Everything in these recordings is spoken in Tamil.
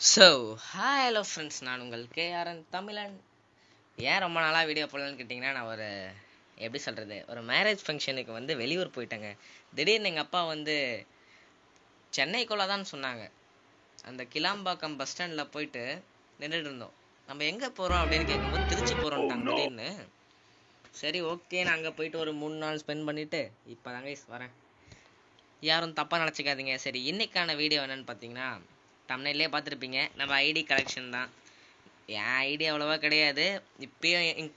ஸோ ஹாய் ஹலோ ஃப்ரெண்ட்ஸ், நான் உங்கள் கேஆர்என் தமிழன். ஏன் ரொம்ப நாளாக வீடியோ போடலன்னு கேட்டிங்கன்னா, நான் எப்படி சொல்கிறது, ஒரு மேரேஜ் ஃபங்க்ஷனுக்கு வெளியூர் போயிட்டேங்க. திடீர்னு எங்கள் அப்பா சென்னைக்குள்ளே தான் சொன்னாங்க. அந்த கிளாம்பாக்கம் பஸ் ஸ்டாண்டில் போயிட்டு நின்றுட்டு இருந்தோம். நம்ம எங்கே போகிறோம் அப்படின்னு கேட்கும்போது திருச்சி போகிறோன்ட்டாங்க திடீர்னு. சரி, ஓகே, நான் அங்கே போயிட்டு ஒரு 3 நாள் ஸ்பெண்ட் பண்ணிவிட்டு இப்போ தாங்க வரேன். யாரும் தப்பாக நினச்சிக்காதீங்க. சரி, இன்றைக்கான வீடியோ என்னென்னு பார்த்தீங்கன்னா, தம்ப்நெயிலே பார்த்துருப்பீங்க, நம்ம ஐடி கலெக்ஷன் தான். என் ஐடி அவ்வளோவா கிடையாது. இப்பயும்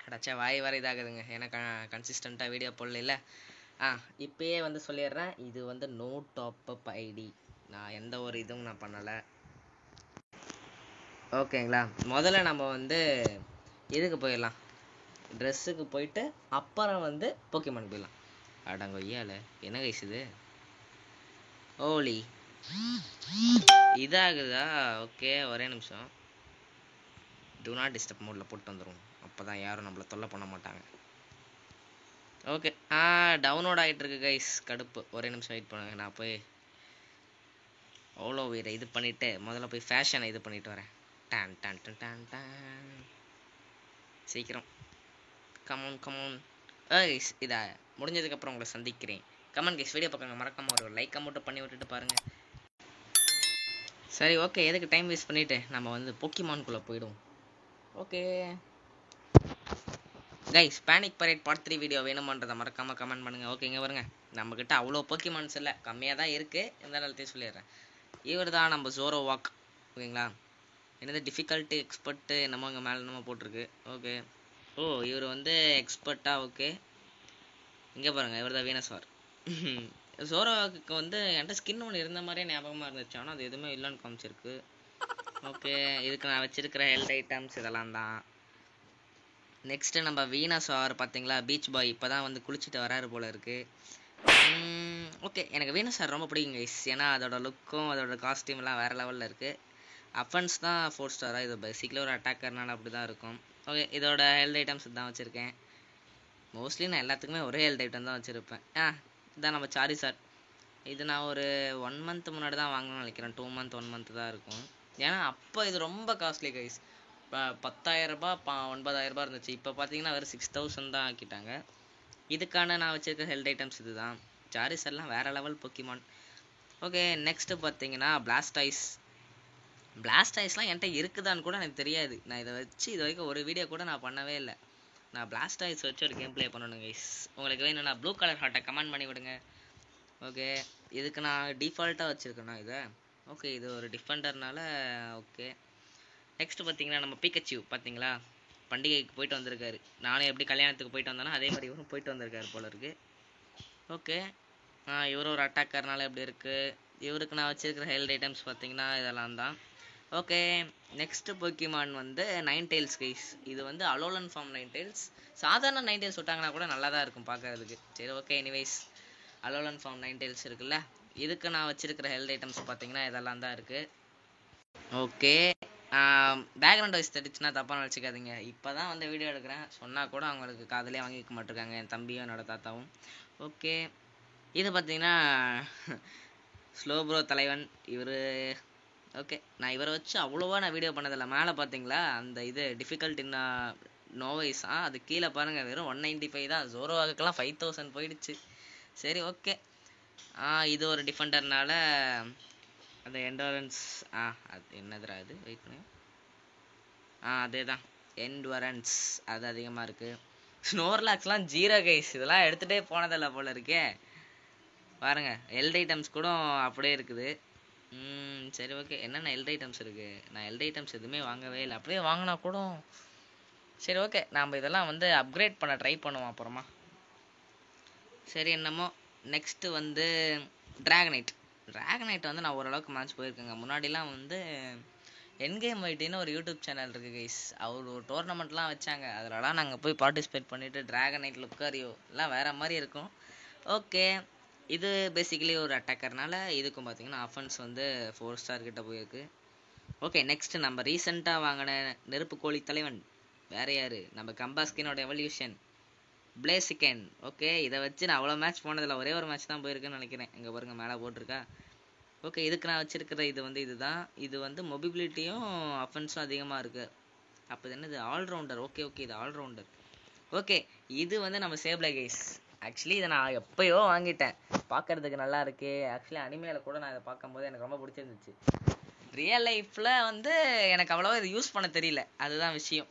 அடைச்சா வாய் வர இதாகுதுங்க, ஏன்னா கன்சிஸ்டண்ட்டாக வீடியோ போடல. இப்பயே சொல்லிடுறேன், இது நோ டாப்அப் ஐடி. நான் எந்த ஒரு இதுவும் நான் பண்ணலை, ஓகேங்களா. முதல்ல நம்ம இதுக்கு போயிடலாம், ட்ரெஸ்ஸுக்கு போயிட்டு அப்புறம் போக்கிமான் போயிடலாம். அடங்க ஐயால என்ன கைசுது, ஓலி இதாகுதா? ஓகே, ஒரே நிமிஷம். டூ நாட் டிஸ்டர்ப் மோடில் போட்டு வந்துடும், அப்போ தான் யாரும் நம்மளை தொல்லை பண்ண மாட்டாங்க. ஓகே, டவுன்லோட் ஆகிட்டு இருக்கு கைஸ், கடுப்பு. ஒரே நிமிஷம் வெயிட் பண்ணுங்க, நான் போய் அவ்வளோ வீரை இது பண்ணிவிட்டு முதல்ல போய் ஃபேஷனை இது பண்ணிட்டு வரேன். டான் டான் டான் டான் டான், சீக்கிரம் கமோன் கமோன். கைஸ், இதை முடிஞ்சதுக்கப்புறம் உங்களை சந்திக்கிறேன். கமெண்ட் கைஸ், வீடியோ பார்க்குங்க, மறக்காம ஒரு லைக் மட்டும் பண்ணி விட்டுட்டு பாருங்கள். சரி, ஓகே, எதுக்கு டைம் வேஸ்ட் பண்ணிவிட்டு நம்ம போக்கிமான்குள்ளே போயிடுவோம். Okay guys, panic parade part 3 video வேணுமான்றதை மறக்காமல் கமெண்ட் பண்ணுங்கள். ஓகேங்க, வருங்க. நம்மக்கிட்ட அவ்வளோ போக்கிமான்ஸ் இல்லை, கம்மியாக தான் இருக்குது. எந்த நேரத்தையும் சொல்லிடுறேன். இவர் தான் நம்ம ஜோரோவாக், ஓகேங்களா. என்னது டிஃபிகல்ட்டு எக்ஸ்பர்ட்டு என்னமோ அங்கே மேலே என்னமோ போட்டிருக்கு. ஓகே, ஓ இவர் எக்ஸ்பர்ட்டா? ஓகே, இங்கே பாருங்கள், இவர் தான் வீனஸ்வார். ஜோரோவாக்கு என்கிட்ட ஸ்கின் ஒன்று இருந்த மாதிரியே ஞாபகமாக இருந்துச்சு, ஆனால் அது எதுவுமே இல்லைன்னு காமிச்சிருக்கு. ஓகே, இதுக்கு நான் வச்சிருக்கிற ஹெல்த் ஐட்டம்ஸ் இதெல்லாம் தான். நெக்ஸ்ட்டு நம்ம வீனஸ்வார் பார்த்தீங்களா, பீச் பாய் இப்போ தான் குளிச்சுட்டு வராரு போல் இருக்குது. ஓகே, எனக்கு வீனஸ்வார் ரொம்ப பிடிக்கும் கைஸ், ஏன்னா அதோட லுக்கும் அதோட காஸ்டியூம்லாம் வேறு லெவலில் இருக்குது. அஃபன்ஸ் தான் 4 ஸ்டாராக, இது பேசிக்கலி ஒரு அட்டாக்கர்னால அப்படி தான் இருக்கும். ஓகே, இதோட ஹெல்த் ஐட்டம்ஸ் தான் வச்சுருக்கேன். மோஸ்ட்லி நான் எல்லாத்துக்குமே ஒரே ஹெல்த் ஐட்டம் தான் வச்சுருப்பேன். இதான் நம்ம சாரிசார். இது நான் ஒரு 1 மந்த் முன்னாடி தான் வாங்கணும்னு நினைக்கிறேன். 2 மந்த் 1 மந்த் தான் இருக்கும். ஏன்னா அப்போ இது ரொம்ப காஸ்ட்லி கைஸ். 10,000 ரூபா 9,000 ரூபா இருந்துச்சு. இப்போ பார்த்தீங்கன்னா வேறு 6,000 தான் ஆக்கிட்டாங்க. இதுக்கான நான் வச்சுருக்க ஹெல்த் ஐட்டம்ஸ் இது தான். சாரிசார்லாம் வேறு லெவல் போக்கிமான். ஓகே, நெக்ஸ்ட்டு பார்த்தீங்கன்னா பிளாஸ்டாய்ஸ்லாம் என்கிட்ட இருக்குதான்னு கூட எனக்கு தெரியாது. நான் இதை வச்சு இது வரைக்கும் ஒரு வீடியோ கூட நான் பண்ணவே இல்லை. நான் பிளாஸ்டாய்ஸ் வச்சு ஒரு கேம் ப்ளே பண்ணணும் கைஸ். உங்களுக்கு வேணும்னா ப்ளூ கலர் ஹார்ட்டை கமெண்ட் பண்ணி விடுங்க. ஓகே, இதுக்கு நான் டிஃபால்ட்டாக வச்சுருக்கேண்ணா இதை. ஓகே, இது ஒரு டிஃபெண்டர்னால ஓகே. நெக்ஸ்ட்டு பார்த்தீங்கன்னா நம்ம பீக்கச்சு பார்த்தீங்களா, பண்டிகைக்கு போயிட்டு வந்திருக்காரு. நானும் எப்படி கல்யாணத்துக்கு போயிட்டு வந்தேன்னா அதே மாதிரி இவரும் போயிட்டு வந்திருக்காரு போல இருக்குது. ஓகே, இவர் ஒரு அட்டாக்கர்னால எப்படி இருக்குது. இவருக்கு நான் வச்சுருக்கிற ஹெல்த் ஐட்டம்ஸ் பார்த்தீங்கன்னா இதெல்லாம் தான். Okay, next Pokemon 9 tiles guys. இது அலோலன் ஃபார்ம் 9 டைல்ஸ். சாதாரண 9 டைல்ஸ் விட்டாங்கன்னா கூட நல்லா தான் இருக்கும் பார்க்கறதுக்கு. சரி, ஓகே, எனிவைஸ் அலோலன் ஃபார்ம் 9 டைல்ஸ் இருக்குல்ல, இதுக்கு நான் வச்சுருக்கிற ஹெல்த் ஐட்டம்ஸ் பார்த்தீங்கன்னா இதெல்லாம் தான் இருக்குது. ஓகே, பேக்ரவுண்ட் வாய்ஸ் தெரிச்சுன்னா தப்பாக நினச்சிக்காதீங்க. இப்போ தான் வீடியோ எடுக்கிறேன், சொன்னால் கூட அவங்களுக்கு காதலே வாங்கிக்க மாட்டிருக்காங்க, என் தம்பியும் என்னோட தாத்தாவும். ஓகே, இது பார்த்தீங்கன்னா ஸ்லோ ப்ரோ தலைவன் இவர். ஓகே, நான் இவரை வச்சு அவ்வளோவா நான் வீடியோ பண்ணதில்லை. மேலே பார்த்தீங்களா அந்த இது டிஃபிகல்ட் இன் நோவைஸ், அது கீழே பாருங்கள், வெறும் 195 தான். ஜோரோவாக்கெல்லாம் 5,000 போயிடுச்சு. சரி, ஓகே, இது ஒரு டிஃபெண்டர்னால அந்த எண்டோரன்ஸ், அது என்னதுரா அது, வெயிட் பண்ணி, அதே தான் எண்டோரன்ஸ், அது அதிகமாக இருக்குது. ஸ்னோர்லாக்ஸ்லாம் 0 கைஸ், இதெல்லாம் எடுத்துகிட்டே போனதில்லை போல இருக்கே. பாருங்கள், ஹெல்த் ஐட்டம்ஸ் கூட அப்படியே இருக்குது. சரி, ஓகே, என்னென்ன ஹெல்த் ஐட்டம்ஸ் இருக்குது. நான் ஹெல்த் ஐட்டம்ஸ் எதுவுமே வாங்கவே இல்லை, அப்படியே வாங்கினா கூட. சரி, ஓகே, நாம் இதெல்லாம் அப்கிரேட் பண்ண ட்ரை பண்ணுவோம் அப்புறமா. சரி, என்னமோ நெக்ஸ்ட்டு ட்ராகனைட் நான் ஓரளவுக்கு மேட்ச் போயிருக்கேங்க. முன்னாடிலாம் என்கேம் வைட்டின்னு ஒரு யூடியூப் சேனல் இருக்குது கைஸ். அவர் ஒரு டோர்னமெண்ட்லாம் வச்சாங்க, அதிலலாம் நாங்கள் போய் பார்ட்டிசிபேட் பண்ணிவிட்டு ட்ராகனைட் லுக்காரியோ எல்லாம் வேறு மாதிரி இருக்கும். ஓகே, இது பேசிக்கலி ஒரு அட்டாக்கர்னால இதுக்கும் பார்த்தீங்கன்னா அஃபன்ஸ் 4 ஸ்டார் கிட்ட போயிருக்கு. ஓகே, நெக்ஸ்ட்டு நம்ம ரீசெண்டாக வாங்கின நெருப்பு கோழி தலைவன் வேறு யார், நம்ம கம்பாஸ்கினோட எவல்யூஷன் பிளேசிகன். ஓகே, இதை வச்சு நான் அவ்வளோ மேட்ச் போனதில்லை, ஒரே ஒரு மேட்ச் தான் போயிருக்குன்னு நினைக்கிறேன். இங்கே பாருங்கள், மேலே போட்டிருக்கா. ஓகே, இதுக்கு நான் வச்சிருக்கிற இது வந்து இதுதான். இது வந்து மொபிலிட்டியும் அஃபென்ஸும் அதிகமாக இருக்கு. அப்போ இது என்னது, ஆல்ரவுண்டர். ஓகே ஓகே, இது ஆல்ரவுண்டர். ஓகே, இது வந்து நம்ம சேப்ல கைஸ். ஆக்சுவலி இதை நான் எப்பயோ வாங்கிட்டேன். பார்க்கறதுக்கு நல்லா இருக்கு. ஆக்சுவலி அனிமேல கூட நான் இதை பார்க்கும்போது எனக்கு ரொம்ப பிடிச்சிருந்துச்சு. ரியல் லைஃப்பில் வந்து எனக்கு அவ்வளோவா இது யூஸ் பண்ண தெரியல, அதுதான் விஷயம்.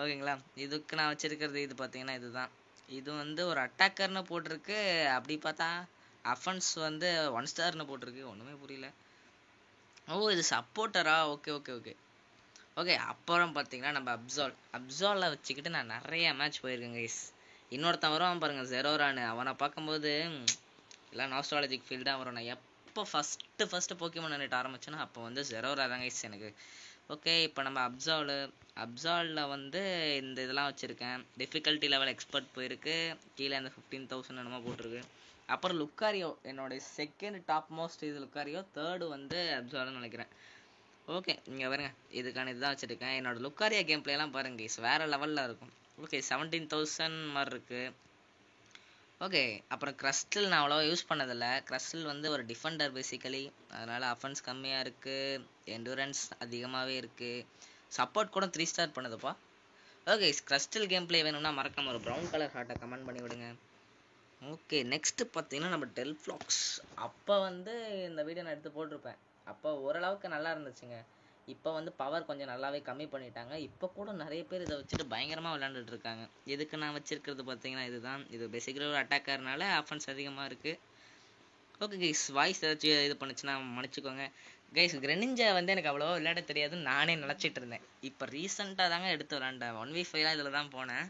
ஓகேங்களா, இதுக்கு நான் வச்சிருக்கிறது இது பார்த்தீங்கன்னா இதுதான். இது வந்து ஒரு அட்டாக்கர்னு போட்டிருக்கு. அப்படி பார்த்தா அஃபென்ஸ் வந்து 1 ஸ்டார்னு போட்டிருக்கு. ஒன்றுமே புரியல. ஓ, இது சப்போர்ட்டரா? Okay okay okay okay. அப்புறம் பார்த்தீங்கன்னா நம்ம அப்சாலில் வச்சுக்கிட்டு நான் நிறைய மேட்ச் போயிருக்கேன் கைஸ். இன்னொருத்தன் வருவான் பாருங்க, ஜெரோரான்னு. அவனை பார்க்கும்போது எல்லாம் நாஸ்டாலஜிக் ஃபீல் தான் வரும். நான் எப்போ ஃபஸ்ட்டு போக்கிமான் நினைட்டு ஆரம்பிச்சேன்னா அப்போ வந்து ஜெரோரா தான் கைஸ் எனக்கு. ஓகே, இப்போ நம்ம அப்சாலில் வந்து இந்த இதெல்லாம் வச்சுருக்கேன். டிஃபிகல்ட்டி லெவல் எக்ஸ்பர்ட் போயிருக்கு. கீழே அந்த 15,000 என்னமோ போட்டிருக்கு. அப்புறம் லுக்காரியோ என்னோடய செகண்ட் டாப் மோஸ்ட். இது லுக்காரியோ. தேர்டு வந்து அப்சால்னு நினைக்கிறேன். ஓகே, இங்கே பாருங்க, இதுக்கான இதுதான் வச்சுருக்கேன். என்னோடய லுக்காரியா கேம் பிளேலாம் பாருங்க கைஸ், வேறு லெவலில் இருக்கும். ஓகே, 17,000 மாதிரி இருக்குது. ஓகே, அப்புறம் க்ரஸ்டில் நான் அவ்வளோவா யூஸ் பண்ணதில்லை. க்ரஸ்டில் வந்து ஒரு டிஃபெண்டர் பேசிக்கலி. அதனால் அஃபென்ஸ் கம்மியாக இருக்குது, என்டூரன்ஸ் அதிகமாகவே இருக்குது. சப்போர்ட் கூட 3 ஸ்டார் பண்ணுதுப்பா. ஓகே, க்ரஸ்டில் கேம் பிளே வேணும்னா மறக்காம ஒரு ப்ரௌன் கலர் ஹார்ட்டை கமெண்ட் பண்ணி விடுங்க. ஓகே, நெக்ஸ்ட்டு பார்த்தீங்கன்னா நம்ம டெல்ஃப்ளாக்ஸ். அப்போ வந்து இந்த வீடியோ நான் எடுத்து போட்டிருப்பேன். அப்போ ஓரளவுக்கு நல்லா இருந்துச்சுங்க. இப்போ வந்து பவர் கொஞ்சம் நல்லாவே கம்மி பண்ணிட்டாங்க. இப்போ கூட நிறைய பேர் இதை வச்சுட்டு பயங்கரமாக விளையாண்டுட்டு இருக்காங்க. இதுக்கு நான் வச்சிருக்கிறது பார்த்தீங்கன்னா இதுதான். இது பேசிக்கலி ஒரு அட்டாக்கர்னால அஃபென்ஸ் அதிகமாக இருக்குது. ஓகே கைஸ், வாய்ஸ் ஏதாச்சும் இது பண்ணுச்சுன்னா மன்னிச்சுக்கோங்க கைஸ். கிரெனிஞ்சா வந்து எனக்கு அவ்வளோவா விளையாட தெரியாதுன்னு நானே நினச்சிட்டு இருந்தேன். இப்போ ரீசெண்டாக தாங்க எடுத்து விளாண்டேன். 1v5 இதில் தான் போனேன்.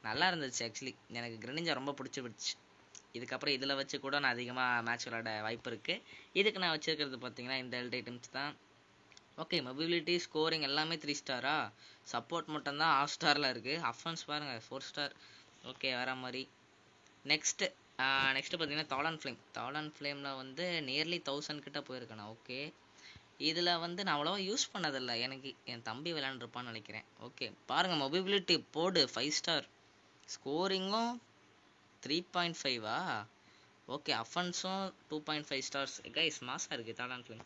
நல்லா இருந்துச்சு. ஆக்சுவலி எனக்கு கிரெனிஞ்சா ரொம்ப பிடிச்சி. இதுக்கப்புறம் இதில் வச்சு கூட நான் அதிகமாக மேட்ச் விளையாட வாய்ப்பு இருக்குது. இதுக்கு நான் வச்சுருக்கிறது பார்த்தீங்கன்னா இந்த எல்ட் ஐட்டம்ஸ் தான். ஓகே, மொபிலிட்டி ஸ்கோரிங் எல்லாமே 3 ஸ்டாரா? சப்போர்ட் மட்டும்தான் ஆஃப் ஸ்டாரில் இருக்குது. அஃபென்ஸ் பாருங்கள் 4 ஸ்டார். ஓகே, வேறு மாதிரி. நெக்ஸ்ட்டு பார்த்தீங்கன்னா தாலன் ஃப்ளேமில் வந்து நியர்லி 1000 கிட்ட போயிருக்கேன். ஓகே, இதில் வந்து நான் அவ்வளோவா யூஸ் பண்ணதில்லை. எனக்கு என் தம்பி விளையாண்டுருப்பான்னு நினைக்கிறேன். ஓகே, பாருங்கள், மொபிலிட்டி போடு 5 ஸ்டார். ஸ்கோரிங்கும் 3.5வா? ஓகே, அஃபென்ஸும் 2.5 ஸ்டார்ஸ். கைஸ், மாசாக இருக்குது தாலன் ஃப்ளேம்.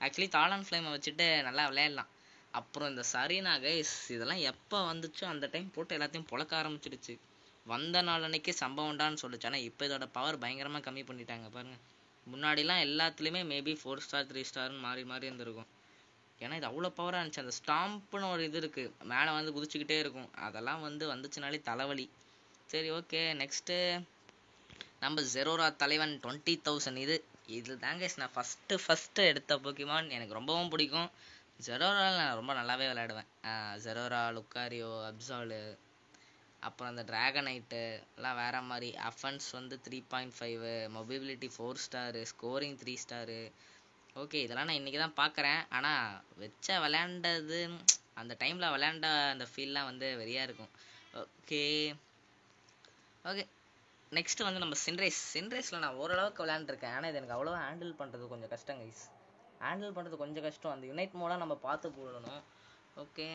ஆக்சுவலி தாலன் ஃப்ளேமை வச்சுட்டு நல்லா விளையாடலாம். அப்புறம் இந்த சரீனா கைஸ், இதெல்லாம் எப்போ வந்துச்சோ அந்த டைம் போட்டு எல்லாத்தையும் புழக்க ஆரம்பிச்சிடுச்சு. வந்த நாள் அன்னைக்கு சம்பவம்டான்னு சொல்லிச்சு. ஆனால் இப்போ இதோட பவர் பயங்கரமாக கம்மி பண்ணிட்டாங்க பாருங்கள். முன்னாடிலாம் எல்லாத்துலேயுமே மேபி 4 ஸ்டார் 3 ஸ்டார்னு மாறி மாறி இருந்திருக்கும். ஏன்னா இது அவ்வளோ பவராக இருந்துச்சு. அந்த ஸ்டாம்ப்னு ஒரு இது இருக்குது, மேலே வந்து குதிச்சுக்கிட்டே இருக்கும். அதெல்லாம் வந்து வந்துச்சுனாலே தலைவலி. சரி, ஓகே. நெக்ஸ்ட்டு நம்ம ஜெரோரா தலைவன் 20,000. இது தாங்க நான் ஃபஸ்ட்டு எடுத்த போக்கிமான். எனக்கு ரொம்பவும் பிடிக்கும். ஜெரோராவில் நான் ரொம்ப நல்லாவே விளையாடுவேன். ஜெரோரா, லுக்காரியோ, அப்சாலு, அப்புறம் அந்த ட்ராகனைட்டு எல்லாம் வேறு மாதிரி. அஃபென்ஸ் வந்து 3.5, mobility 4 star, scoring 3 star. Okay, இதெல்லாம் நான் இன்றைக்கி தான் பார்க்குறேன். ஆனால் விளையாண்டது அந்த டைமில் விளையாண்ட அந்த ஃபீல்லாம் வந்து வெறியாக இருக்கும். ஓகே ஓகே நெக்ஸ்ட்டு வந்து நம்ம சின்ரேஸில் நான் ஓரளவுக்கு விளையாண்டுருக்கேன். ஆனால் இது எனக்கு அவ்வளோவா ஹேண்டில் பண்ணுறது கொஞ்சம் கஷ்டம் கைஸ். ஹேண்டில் பண்ணுறது கொஞ்சம் கஷ்டம். அந்த யுனைட் மோடாக நம்ம பார்த்து போடணும். ஓகே,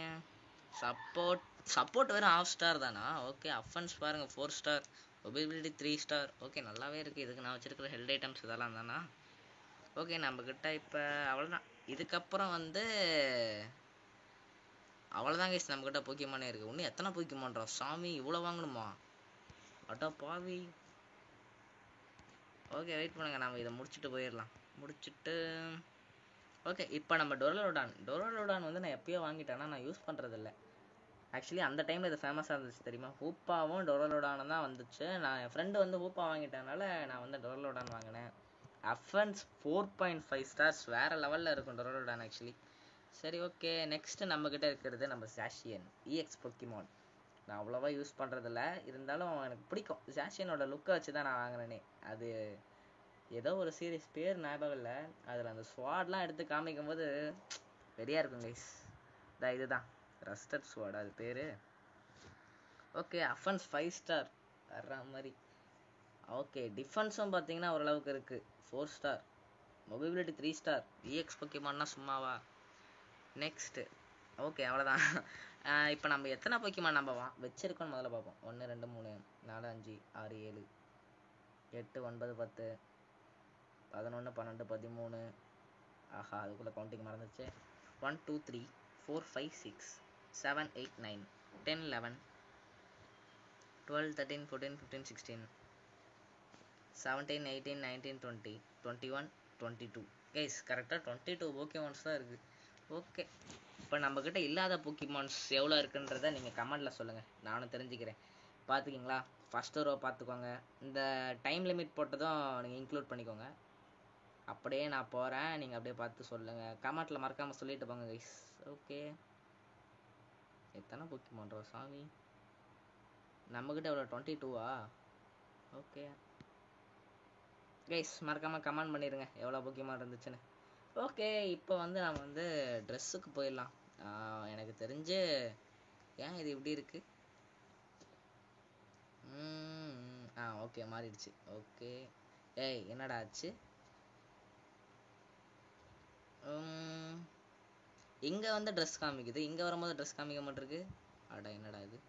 சப்போர்ட் வேறு ஆஃப் ஸ்டார் தானா? ஓகே, அஃபென்ஸ் பாருங்கள் 4 ஸ்டார், மொபிலிட்டி 3 ஸ்டார். ஓகே, நல்லாவே இருக்குது. இதுக்கு நான் வச்சுருக்கிற ஹெல்த் ஐட்டம்ஸ் இதெல்லாம் தானா? ஓகே, நம்மக்கிட்ட இப்போ அவ்வளோதான். இதுக்கப்புறம் வந்து அவ்வளோதான் கைஸ், நம்மக்கிட்ட போக்கிமானே இருக்குது. இன்னும் எத்தனை போக்கிமான்றோம் சாமி, இவ்வளோ வாங்கணுமா? அட்டா பாவி. ஓகே, வெயிட் பண்ணுங்கள், நம்ம இதை முடிச்சுட்டு போயிடலாம். ஓகே, இப்போ நம்ம டொரலோடான் வந்து நான் எப்பயோ வாங்கிட்டேன்னா நான் யூஸ் பண்ணுறதில்ல. ஆக்சுவலி அந்த டைமில் இது ஃபேமஸாக இருந்துச்சு தெரியுமா? ஹூப்பாவும் டொரலோடானும் தான் வந்துச்சு. நான் என் ஃப்ரெண்டு வந்து ஹூப்பா வாங்கிட்டனால நான் வந்து டொரலோடான் வாங்கினேன். அஃபென்ஸ் 4.5 ஸ்டார்ஸ், வேறு லெவலில் இருக்கும் டொரலோடான் ஆக்சுவலி. சரி, ஓகே. நெக்ஸ்ட்டு நம்மக்கிட்ட இருக்கிறது நம்ம ஜாஷியன் EX போக்கிமான். நான் அவ்வளோவா யூஸ் பண்ணுறதில்ல, இருந்தாலும் எனக்கு பிடிக்கும். ஜாஷியனோட லுக்கை வச்சு தான் நான் வாங்கினேனே. அது ஏதோ ஒரு சீரியஸ் பேர் ஞாபகம் இல்லை. அதில் அந்த ஸ்வாட்லாம் எடுத்து காமிக்கும் போது வெறியாக இருக்கும் கைஸ். இதுதான் ரஸ்டட் ஸ்வாட், அது பேர். ஓகே, அஃபென்ஸ் 5 ஸ்டார் வர்ற மாதிரி. ஓகே, டிஃபென்ஸும் பார்த்தீங்கன்னா ஓரளவுக்கு இருக்குது, 4 ஸ்டார். Mobility 3 star. EX போக்கிமான்னா சும்மாவா? நெக்ஸ்ட்டு ஓகே, அவ்வளோதான். இப்போ நம்ம எத்தனை போக்கிமான் நம்ம வச்சுருக்கோன்னு முதல்ல பார்ப்போம். 1 2 3 4 5 6 7 8 9 10 11 12 13. ஆஹா அதுக்குள்ளே கவுண்டிங் மறந்துச்சு. 1 2 3 4 5 6 7 8 9 10 11 12 13 14 15 16 17 18 19 20 21 22. கைஸ் கரெக்டாக 22 போக்கிமான்ஸ் தான் இருக்குது. ஓகே, இப்போ நம்மக்கிட்ட இல்லாத போக்கிமான்ஸ் எவ்வளோ இருக்குன்றதை நீங்கள் கமெண்டில் சொல்லுங்கள், நானும் தெரிஞ்சுக்கிறேன். பார்த்துக்கிங்களா, ஃபஸ்ட்டு ரோ பார்த்துக்கோங்க. இந்த டைம் லிமிட் போட்டதும் நீங்கள் இன்க்ளூட் பண்ணிக்கோங்க. அப்படியே நான் போகிறேன், நீங்கள் அப்படியே பார்த்து சொல்லுங்கள், கமெண்ட்டில் மறக்காமல் சொல்லிட்டு போங்க கைஸ். ஓகே, எத்தனை போக்கிமான் சாமி நம்மக்கிட்ட எவ்வளோ 22வா? ஓகே கைஸ், மறக்காமல் கமெண்ட் பண்ணிடுங்க எவ்வளோ போக்கிமான் இருந்துச்சுன்னு. ஓகே, இப்போ வந்து நம்ம வந்து ட்ரெஸ்ஸுக்கு போயிடலாம். எனக்கு தெரிஞ்சு ஏன் இது இப்படி இருக்கு? ஓகே மாறிடுச்சு. ஓகே, ஏய் என்னடா ஆச்சு? இங்கே வந்து ட்ரெஸ் காமிக்குது, இங்கே வரும்போது ட்ரெஸ் காமிக்க மாட்டிருக்கு. அட என்னடா இது,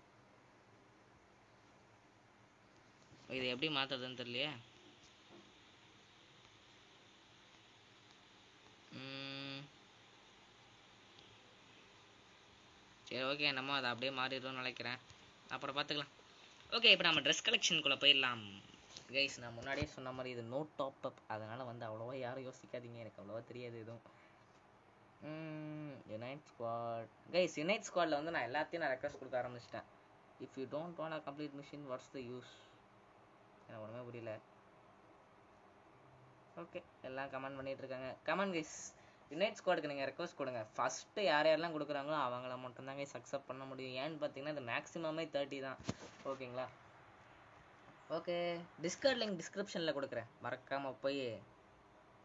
இது எப்படி மாற்றுறதுன்னு தெரியலையே. சரி ஓகே, நம்ம அதை அப்படியே மாறிடும்னு நினைக்கிறேன், அப்புறம் பார்த்துக்கலாம். ஓகே, இப்போ நம்ம ட்ரெஸ் கலெக்ஷனுக்குள்ளே போயிடலாம். கைஸ், நான் முன்னாடியே சொன்ன மாதிரி இது நோ டாப் அப், அதனால் வந்து அவ்வளோவா யாரும் யோசிக்காதீங்க, எனக்கு அவ்வளோவா தெரியாது எதுவும். யுனைட் ஸ்குவாட் கைஸ், யுனைட் ஸ்குவாடில் வந்து நான் எல்லாத்தையும் நான் ரெக்வஸ்ட் கொடுக்க ஆரம்பிச்சிட்டேன். If you don't want a complete machine what's the use? எனக்கு ஒன்றுமே புரியல. ஓகே, எல்லாம் கமெண்ட் பண்ணிட்டு இருக்காங்க. கமெண்ட் கைஸ், யுனைட் ஸ்குவாடுக்கு நீங்கள் ரெக்வஸ்ட் கொடுங்க. ஃபஸ்ட்டு யார் யாரெல்லாம் கொடுக்குறாங்களோ அவங்கள மட்டும்தான் கைஸ் அக்செப்ட் பண்ண முடியும். ஏன்னு பார்த்தீங்கன்னா இது மேக்ஸிமமே 30 தான். ஓகேங்களா? ஓகே, டிஸ்கார்ட் லிங்க் டிஸ்கிரிப்ஷனில் கொடுக்குறேன், மறக்காமல் போய்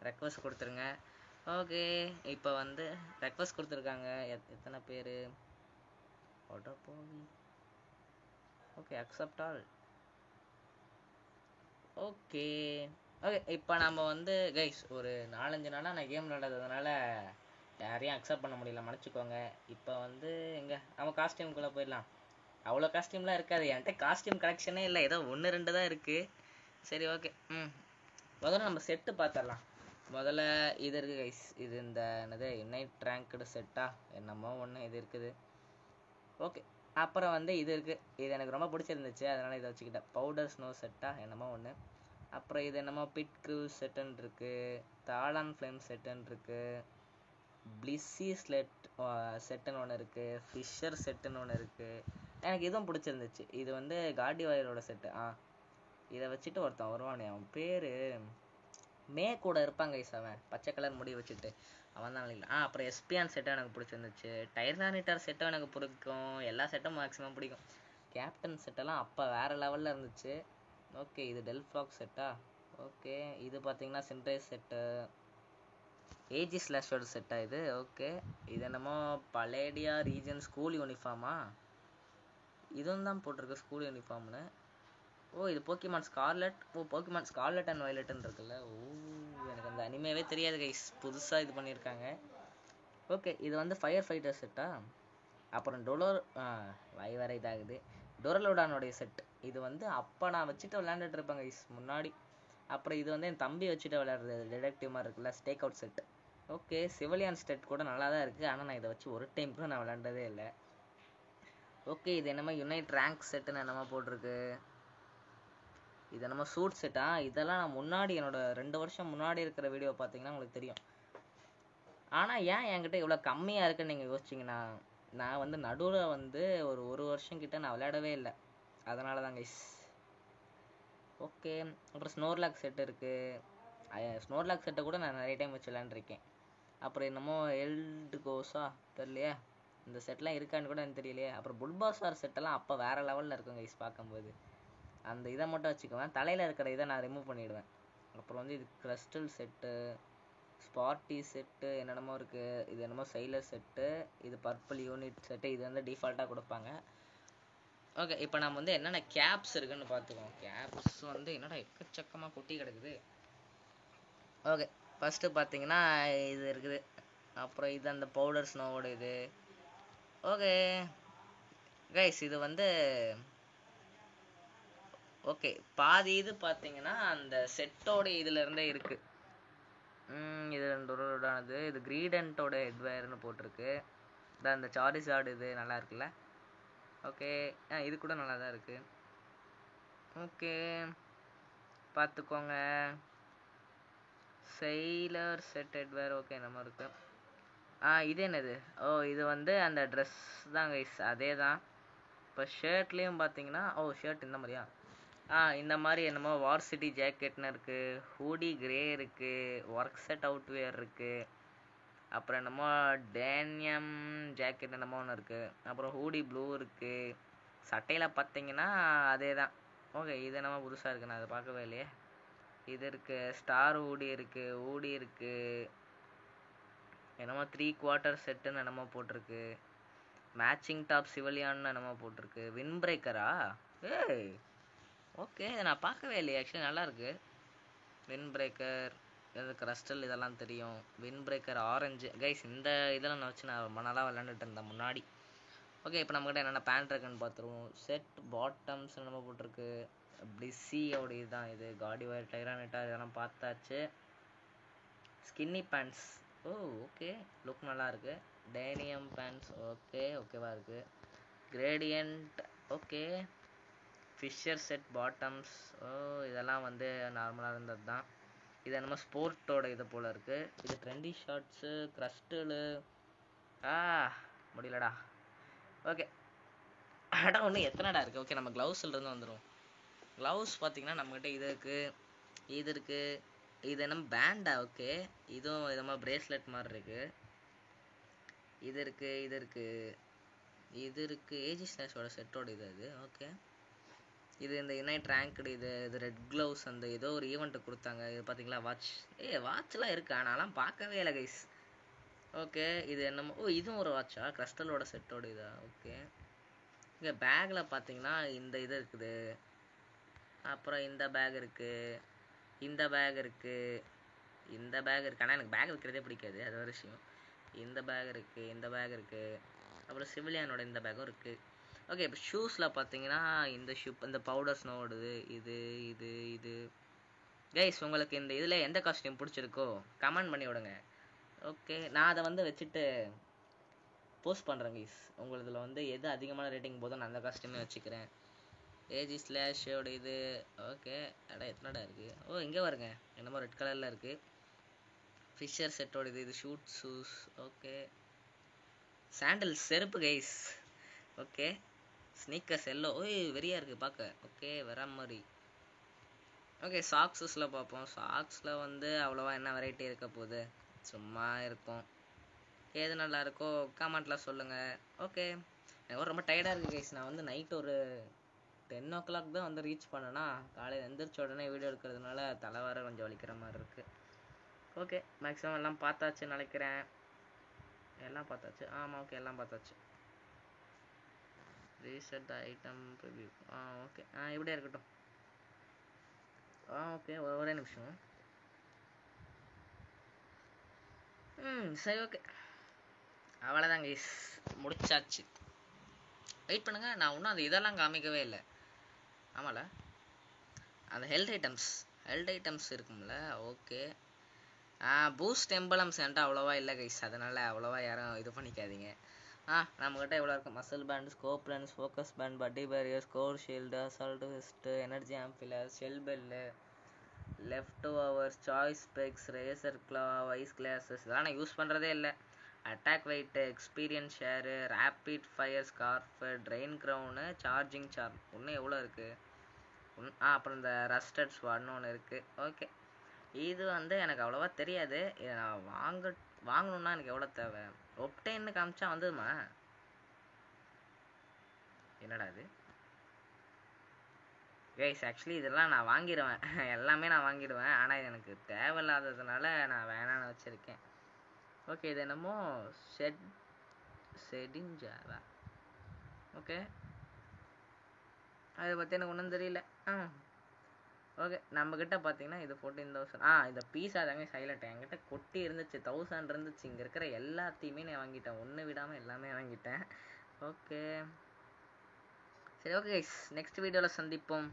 ரெக்வஸ்ட் கொடுத்துருங்க. ஓகே, இப்போ வந்து ரெக்வஸ்ட் கொடுத்துருக்காங்க எத்தனை பேர்? Okay, accept all. Okay okay, இப்போ நம்ம வந்து கைஸ் ஒரு 4-5 நாளாக நான் கேம் விளாடுறதுனால யாரையும் அக்செப்ட் பண்ண முடியல, மன்னிச்சுக்கோங்க. இப்போ வந்து எங்கே நம்ம காஸ்டியூம்குள்ளே போயிடலாம். அவ்வளோ காஸ்டியூம்லாம் இருக்காது என்கிட்ட, காஸ்டியூம் கலெக்ஷனே இல்லை, ஏதோ 1-2 தான் இருக்குது. சரி ஓகே, முதல்ல நம்ம செட்டு பார்த்துடலாம். முதல்ல இது இருக்குது கைஸ், இது இந்த என்னது யுனைட் ரேங்க்டு செட்டா என்னமோ ஒன்று இது இருக்குது. ஓகே, அப்புறம் வந்து இது இருக்குது, இது எனக்கு ரொம்ப பிடிச்சிருந்துச்சு அதனால் இதை வச்சுக்கிட்டேன். பவுடர் ஸ்னோ செட்டா என்னமோ ஒன்று. அப்புறம் இது என்னமோ பிட் க்ரூஸ் செட்டுன்னு இருக்குது, தாளான் ஃப்ளேம் செட்டுன்னு இருக்குது, பிளிஸி செட்டுன்னு ஒன்று இருக்குது, ஃபிஷர் செட்டுன்னு ஒன்று இருக்குது. எனக்கு இதுவும் பிடிச்சிருந்துச்சு. இது வந்து கார்டிவாயரோட செட்டு. இதை வச்சுட்டு ஒருத்தன் வருவானே, அவன் பேர் மே கூட இருப்பாங்க கைஸ், அவன் பச்சை கலர் முடி வச்சுட்டு, அவன் தான் நினைக்கல. அப்புறம் எஸ்பியான் செட்டும் எனக்கு பிடிச்சிருந்துச்சு. டைர்னானிட்டர் செட்டும் எனக்கு பிடிக்கும், எல்லா செட்டும் மேக்ஸிமம் பிடிக்கும். கேப்டன் செட்டெல்லாம் அப்போ வேறு லெவலில் இருந்துச்சு. ஓகே, இது டெல்ஃப்ராக் செட்டா? ஓகே, இது பார்த்தீங்கன்னா சின்ரைஸ் செட்டு, ஏஜி ஸ்லாஷோட செட்டா இது? ஓகே, இது என்னமோ பலேடியா ரீஜன் ஸ்கூல் யூனிஃபார்மா? இதுவும் தான் போட்டிருக்கு ஸ்கூல் யூனிஃபார்ம்னு. இது Pokemon Scarlet. Pokemon Scarlet and வயலட்னு இருக்குல்ல. எனக்கு அந்த அனிமேவே தெரியாது கைஸ், புதுசாக இது பண்ணியிருக்காங்க. ஓகே, இது வந்து ஃபயர் ஃபைட்டர் செட்டா? அப்புறம் வேற இதாகுது, டொரலோடானுடைய செட். இது வந்து அப்போ நான் வச்சுட்டு விளையாண்டுட்டு இருப்பேன் கைஸ் முன்னாடி. அப்புறம் இது வந்து என் தம்பி வச்சுட்டு விளையாடுறது டிடெக்டிவ் மாதிரி இருக்குல்ல, stake out set. Okay, civilian set கூட நல்லா தான் இருக்குது, ஆனால் நான் இதை வச்சு ஒரு டைம் கூட நான் விளையாண்டதே இல்லை. ஓகே, இது என்னமோ யுனைட் ரேங்க் செட்டுன்னு என்னமோ போட்டிருக்கு. இது என்னமோ சூட் செட்டா? இதெல்லாம் நான் முன்னாடி என்னோட 2 வருஷம் முன்னாடி இருக்கிற வீடியோ பார்த்தீங்கன்னா உங்களுக்கு தெரியும். ஆனால் ஏன் என்கிட்ட இவ்வளோ கம்மியாக இருக்குன்னு நீங்கள் யோசிச்சிங்கன்னா, நான் வந்து நடுவில் வந்து ஒரு வருஷம் கிட்ட நான் விளையாடவே இல்லை, அதனால தான் கைஸ். ஓகே, அப்புறம் ஸ்னோர்லாக் செட்டு இருக்குது. ஸ்னோர்லாக் செட்டை கூட நான் நிறைய டைம் வச்சு விளையாண்டுருக்கேன். அப்புறம் என்னமோ எல்டு கோஸா தெரியலையே, இந்த செட்லாம் இருக்கான்னு கூட எனக்கு தெரியலையே. அப்புறம் புல்பாசார் செட்டெல்லாம் அப்போ வேறு லெவலில் இருக்கும் கைஸ் பார்க்கும்போது. அந்த இதை மட்டும் வச்சுக்குவேன், தலையில் இருக்கிற இதை நான் ரிமூவ் பண்ணிவிடுவேன். அப்புறம் வந்து இது கிறிஸ்டல் செட்டு, ஸ்பார்ட்டி செட்டு என்னென்னமோ இருக்குது. இது என்னமோ சைலர் செட்டு, இது பர்பிள் யூனிட் செட்டு, இது வந்து டிஃபால்ட்டாக கொடுப்பாங்க. ஓகே, இப்போ நம்ம வந்து என்னென்ன கேப்ஸ் இருக்குன்னு பார்த்துக்கோம். கேப்ஸ் வந்து என்னடா எக்கச்சக்கமாக கொட்டி கிடக்குது. ஓகே, ஃபஸ்ட்டு பார்த்தீங்கன்னா இது இருக்குது. அப்புறம் இது அந்த பவுடர் ஸ்னோவோட இது. ஓகே கைஸ், இது வந்து ஓகே பாதி இது பார்த்தீங்கன்னா அந்த செட்டோட இதுலேருந்தே இருக்குது. இது 2 இது கிரீடன்ட்டோட ஹெட்வேர்னு போட்டிருக்கு. இந்த சாரிசார்டு இது நல்லா இருக்குல்ல. ஓகே, இது கூட நல்லா தான் இருக்கு. ஓகே, பார்த்துக்கோங்க. செயிலர் செட் ஹெட்வேர் ஓகே நம்ம இருக்கு. இது என்னது? இது அந்த ட்ரெஸ் தான் கைஸ், அதே தான். இப்போ ஷர்ட்லேயும் பார்த்தீங்கன்னா ஷர்ட் இந்த மாதிரியா? இந்த மாதிரி என்னமோ வார்சிட்டி ஜாக்கெட்னு இருக்குது, ஹூடி கிரே இருக்குது, ஒர்க் செட் அவுட்வேர் இருக்குது, அப்புறம் என்னமோ டேனியம் ஜாக்கெட் என்னமோ ஒன்று இருக்குது, அப்புறம் ஹூடி ப்ளூ இருக்குது. சட்டையில் பார்த்தீங்கன்னா அதே தான். ஓகே, இது என்னமோ புதுசாக இருக்குது, நான் அதை பார்க்கவே இல்லையே. இது இருக்குது, ஸ்டார் ஊடி இருக்குது, ஊடி இருக்குது, என்னமோ 3/4 செட்டுன்னு என்னமோ போட்டிருக்கு. மேட்சிங் டாப் சிவிலியான்னு என்னமோ போட்டிருக்கு. வின் பிரேக்கரா? ஏய் ஓகே, இதை நான் பார்க்கவே இல்லையே. ஆக்சுவலி நல்லாயிருக்கு. வின் பிரேக்கர், இது கிறிஸ்டல், இதெல்லாம் தெரியும். வின் பிரேக்கர் ஆரஞ்சு கைஸ், இந்த இதெல்லாம் நான் வச்சு நான் ரொம்ப நாளாக விளாண்டுட்டு இருந்தேன் முன்னாடி. ஓகே, இப்போ நம்மகிட்ட என்னென்ன பேண்ட் இருக்குன்னு பார்த்துருவோம். செட் பாட்டம்ஸ் என்னமோ போட்டிருக்கு. பிளிஸியோட இதுதான் இது. காடி வயர், டைரானிட்டா, இதெல்லாம் பார்த்தாச்சு. ஸ்கின்னி பேண்ட்ஸ், ஓகே, லுக் நல்லாயிருக்கு. டேனியம் பேண்ட்ஸ், ஓகேவா இருக்குது. Gradient, okay. Fisher set bottoms, இதெல்லாம் நார்மலாக இருந்தது தான். இது என்னமோ ஸ்போர்ட்டோட இது போல் இருக்குது. இது ட்ரெண்டி ஷார்ட்ஸு, க்ரஸ்டலு, முடியலடா. ஓகே, ஒன்று எத்தனைடா இருக்குது. ஓகே, நம்ம க்ளவுஸ்லேருந்து வந்துடும். க்ளவுஸ் பார்த்திங்கன்னா நம்மகிட்ட இது இருக்குது. இது என்னமோ பேண்டா? ஓகே, இதுவும் இதமாக பிரேஸ்லெட் மாதிரி இருக்குது. இது இருக்குது ஏஜி ஸ்லாஷோட செட்டோட இது. ஓகே, இது இந்த யுனைட் ரேங்க்டு இது ரெட் க்ளவுஸ். ஏதோ ஒரு ஈவெண்ட்டு கொடுத்தாங்க. இது பார்த்தீங்களா? வாட்ச்லாம் இருக்கா? நான்லாம் பார்க்கவே இல்லை கைஸ். ஓகே, இது என்னமோ இதுவும் ஒரு வாட்சா? கிறிஸ்டலோட செட்டோட இதா? ஓகே, இங்கே பேக்கில் பார்த்தீங்கன்னா இந்த இது இருக்குது, அப்புறம் இந்த பேக் இருக்குது, இந்த பேக் இருக்குது, ஆனால் எனக்கு பேக் வைக்கிறதே பிடிக்காது, அது ஒரு விஷயம். இந்த பேக் இருக்குது, அப்புறம் சிவிலியனோட இந்த பேக்கும் இருக்குது. ஓகே, இப்போ ஷூஸில் பார்த்தீங்கன்னா இந்த பவுடர் ஸ்னோடுது. இது கைஸ், உங்களுக்கு இந்த இதில் எந்த காஸ்டியூம் பிடிச்சிருக்கோ கமெண்ட் பண்ணி விடுங்க. ஓகே, நான் அதை வச்சுட்டு போஸ்ட் பண்ணுறேன் கைஸ். உங்களதில் எது அதிகமான ரேட்டிங் போதும் நான் அந்த காஸ்டியூமே வச்சுக்கிறேன். ஏஜி ஸ்லாஷோட இது. ஓகே, எத்தனைடா இருக்குது? இங்கே வருங்க, என்னமோ ரெட் கலரில் இருக்குது. ஃபிஷர் செட்டோட இது ஷூட் ஷூஸ். ஓகே, சாண்டில் செருப்பு கைஸ். ஓகே, ஸ்னீக்கர்ஸ் எல்லோ, வெறியாக இருக்குது பார்க்க. ஓகே, வர மாதிரி. ஓகே, சாக்ஸஸில் பார்ப்போம். சாக்ஸில் அவ்வளோவா என்ன வெரைட்டி இருக்க போகுது, சும்மா இருக்கும். எது நல்லா இருக்கோ கமெண்ட்டில் சொல்லுங்கள். ஓகே, எனக்கு ரொம்ப டயர்டாக இருக்குது கைஸ். நான் நைட்டு ஒரு 10 o'clock தான் ரீச் பண்ணேன்னா, காலையில் எந்திரிச்ச உடனே வீடியோ எடுக்கிறதுனால தலை வர கொஞ்சம் வலிக்கிற மாதிரி இருக்குது. ஓகே, மேக்ஸிமம் எல்லாம் பார்த்தாச்சுன்னு நினைக்கிறேன். எல்லாம் பார்த்தாச்சு. ஆமாம், ஓகே, எல்லாம் பார்த்தாச்சு. ரீசெட் த ஐட்டம் ரிவ்யூ. ஓகே, இப்படியே இருக்கட்டும். ஓகே, ஒரே நிமிஷம். சரி, ஓகே, அவ்வளோதான் கைஸ், முடிச்சாச்சு. வெயிட் பண்ணுங்க, நான் இன்னும் இதெல்லாம் காமிக்கவே இல்லை. ஆமால, அந்த ஹெல்த் ஐட்டம்ஸ் இருக்கும்ல. ஓகே, பூஸ்ட் எம்பளம்ஸ் என்கிட்ட அவ்வளோவா இல்லை கைஸ், அதனால் அவ்வளோவா யாரும் இது பண்ணிக்காதீங்க. நம்மக்கிட்ட எவ்வளோ இருக்குது? Muscle band, scope lens, focus band, buddy barrier, score shield, assault vest, energy amplifier, shell bell, leftovers, choice specs, razor claw, wise glasses, இதெல்லாம் நான் யூஸ் பண்ணுறதே இல்லை. Attack weight, experience share, rapid fire scarf, train crown, charging charm. இன்னும் எவ்வளோ இருக்குது? அப்புறம் இந்த ரஸ்டட் ஸ்வாட்னு ஒன்று இருக்குது. ஓகே, இது எனக்கு அவ்வளோவா தெரியாது. இதை நான் வாங்கணுன்னா எனக்கு எவ்வளோ தேவை? ஒப்டேன்னு காமிச்சா வந்துதுமா? என்னடா இது கைஸ்? ஆக்சுவலி இதெல்லாம் நான் வாங்கிடுவேன், எல்லாமே நான் வாங்கிடுவேன். ஆனால் இது எனக்கு தேவையில்லாததுனால நான் வேணான்னு வச்சுருக்கேன். ஓகே, இது என்னமோ செடிஞ்சாவா? ஓகே, அதை பற்றி எனக்கு ஒன்றும் தெரியல. ஓகே, நம்மக்கிட்ட பார்த்தீங்கன்னா இது 14,000. இந்த பீஸா தாங்க சைலண்ட். என்கிட்ட கொட்டி இருந்துச்சு, 1000 இருந்துச்சு. இங்கே இருக்கிற எல்லாத்தையுமே நான் வாங்கிட்டேன், ஒன்று விடாமல் எல்லாமே வாங்கிட்டேன். ஓகே, சரி, ஓகே கைஸ், நெக்ஸ்ட் வீடியோவில் சந்திப்போம்.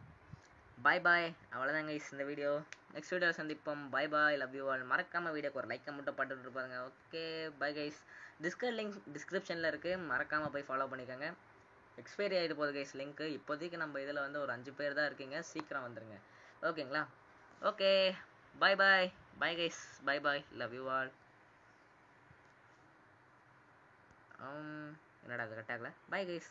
பாய் பாய். அவ்வளோதான் கைஸ் இந்த வீடியோ. நெக்ஸ்ட் வீடியோ சந்திப்போம். Bye bye. Love you all. மறக்காமல் வீடியோக்கு ஒரு லைக்கை மட்டும் பட்டுட்டு பாருங்க. Okay bye guys. லிங்க் டிஸ்கிரிப்ஷனில் இருக்குது, மறக்காமல் போய் ஃபாலோ பண்ணிக்கோங்க. எக்ஸ்பைரி ஆகிட்டு போகுது கைஸ் லிங்க்கு. இப்போதைக்கு நம்ம இதில் வந்து ஒரு 5 பேர் தான் இருக்கீங்க, சீக்கிரம் வந்துடுங்க. ஓகேங்களா? Okay bye bye. Bye guys. Bye bye. Love you all. என்னடா அது கட் ஆகல? Bye guys.